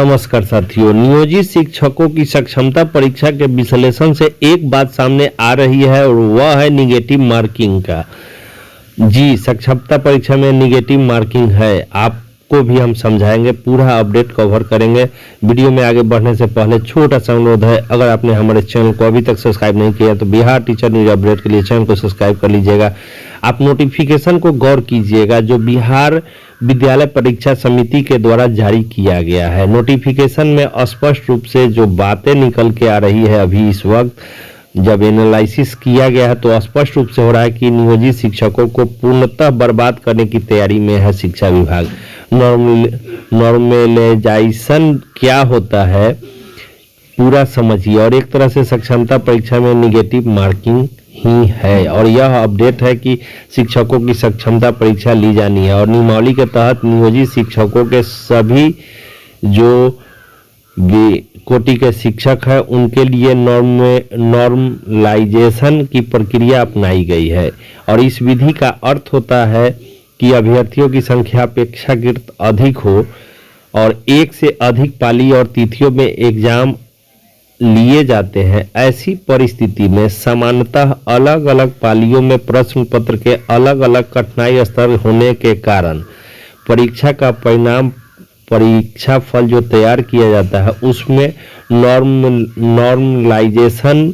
नमस्कार साथियों, नियोजित शिक्षकों की सक्षमता परीक्षा के विश्लेषण से एक बात सामने आ रही है और वह है निगेटिव मार्किंग का। जी, सक्षमता परीक्षा में निगेटिव मार्किंग है, आपको भी हम समझाएंगे, पूरा अपडेट कवर करेंगे। वीडियो में आगे बढ़ने से पहले छोटा सा अनुरोध है, अगर आपने हमारे चैनल को अभी तक सब्सक्राइब नहीं किया तो बिहार टीचर न्यूज अपडेट के लिए चैनल को सब्सक्राइब कर लीजिएगा। आप नोटिफिकेशन को गौर कीजिएगा जो बिहार विद्यालय परीक्षा समिति के द्वारा जारी किया गया है। नोटिफिकेशन में स्पष्ट रूप से जो बातें निकल के आ रही है, अभी इस वक्त जब एनालिसिस किया गया है तो स्पष्ट रूप से हो रहा है कि नियोजित शिक्षकों को पूर्णतः बर्बाद करने की तैयारी में है शिक्षा विभाग। नॉर्मलाइजेशन क्या होता है पूरा समझिए, और एक तरह से सक्षमता परीक्षा में निगेटिव मार्किंग ही है। और यह अपडेट है कि शिक्षकों की सक्षमता परीक्षा ली जानी है और नियमावली के तहत नियोजित शिक्षकों के सभी जो कोटि के शिक्षक हैं उनके लिए नॉर्मलाइजेशन की प्रक्रिया अपनाई गई है। और इस विधि का अर्थ होता है कि अभ्यर्थियों की संख्या अपेक्षाकृत अधिक हो और एक से अधिक पाली और तिथियों में एग्जाम लिए जाते हैं। ऐसी परिस्थिति में सामान्यतः अलग अलग पालियों में प्रश्न पत्र के अलग अलग कठिनाई स्तर होने के कारण परीक्षा का परिणाम, परीक्षा फल जो तैयार किया जाता है उसमें नॉर्मलाइजेशन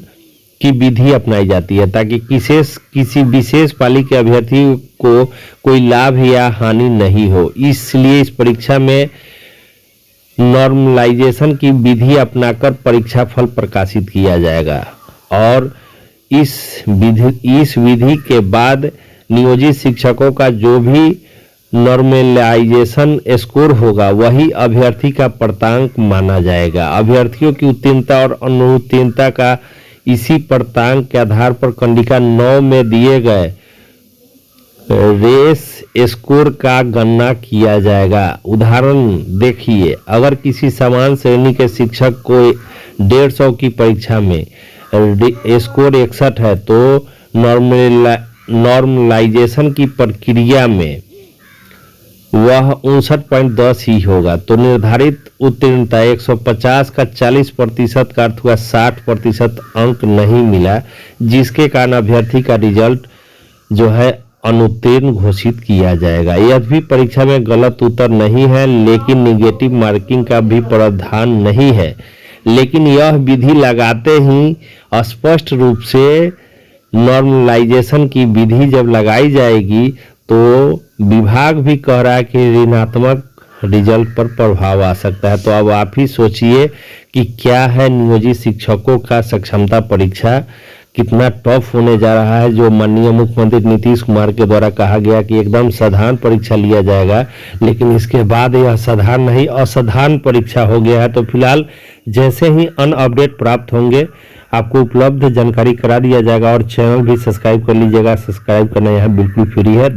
की विधि अपनाई जाती है ताकि किसी विशेष पाली के अभ्यर्थी को कोई लाभ या हानि नहीं हो। इसलिए इस परीक्षा में नॉर्मलाइजेशन की विधि अपनाकर परीक्षा फल प्रकाशित किया जाएगा और इस विधि के बाद नियोजित शिक्षकों का जो भी नॉर्मलाइजेशन स्कोर होगा वही अभ्यर्थी का प्राप्तांक माना जाएगा। अभ्यर्थियों की उत्तीर्णता और अनुत्तीर्णता का इसी प्राप्तांक के आधार पर कंडिका 9 में दिए गए रेस स्कोर का गणना किया जाएगा। उदाहरण देखिए, अगर किसी समान श्रेणी के शिक्षक को 150 की परीक्षा में स्कोर 61 है तो नॉर्मलाइजेशन की प्रक्रिया में वह 59.10 ही होगा। तो निर्धारित उत्तीर्णता 150 का 40% का अर्थ हुआ 60% अंक नहीं मिला, जिसके कारण अभ्यर्थी का रिजल्ट जो है अनुत्तीर्ण घोषित किया जाएगा। यह भी परीक्षा में गलत उत्तर नहीं है, लेकिन निगेटिव मार्किंग का भी प्रावधान नहीं है। लेकिन यह विधि लगाते ही स्पष्ट रूप से नॉर्मलाइजेशन की विधि जब लगाई जाएगी तो विभाग भी कह रहा है कि ऋणात्मक रिजल्ट पर प्रभाव आ सकता है। तो अब आप ही सोचिए कि क्या है नियोजित शिक्षकों का सक्षमता परीक्षा, कितना टफ होने जा रहा है। जो माननीय मुख्यमंत्री नीतीश कुमार के द्वारा कहा गया कि एकदम साधारण परीक्षा लिया जाएगा, लेकिन इसके बाद यह साधारण नहीं असाधारण परीक्षा हो गया है। तो फिलहाल जैसे ही अन्य अपडेट प्राप्त होंगे आपको उपलब्ध जानकारी करा दिया जाएगा और चैनल भी सब्सक्राइब कर लीजिएगा। सब्सक्राइब करना यहाँ बिल्कुल फ्री है।